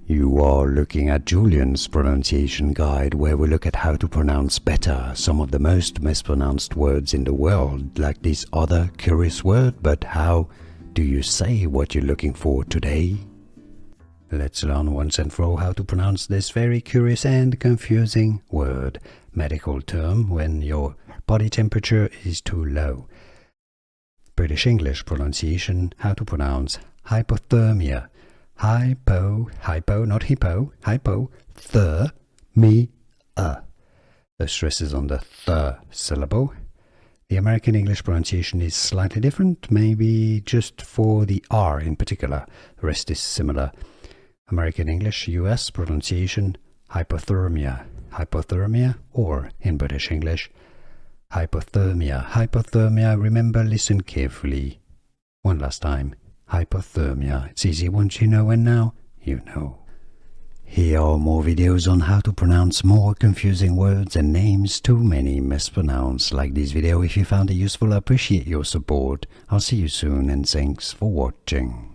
You are looking at Julian's pronunciation guide, where we look at how to pronounce better some of the most mispronounced words in the world, like this other curious word. But how do you say what you're looking for today? Let's learn once and for all how to pronounce this very curious and confusing word, medical term when your body temperature is too low. British English pronunciation, how to pronounce hypothermia. Hypo, not hippo, hypothermia. The stress is on the th syllable. The American English pronunciation is slightly different, maybe just for the R in particular. The rest is similar. American English, US pronunciation, hypothermia, or in British English, hypothermia. Remember, listen carefully. One last time. Hypothermia. It's easy once you know, and now you know. Here are more videos on how to pronounce more confusing words and names too many mispronounced. Like this video if you found it useful. I appreciate your support. I'll see you soon, and thanks for watching.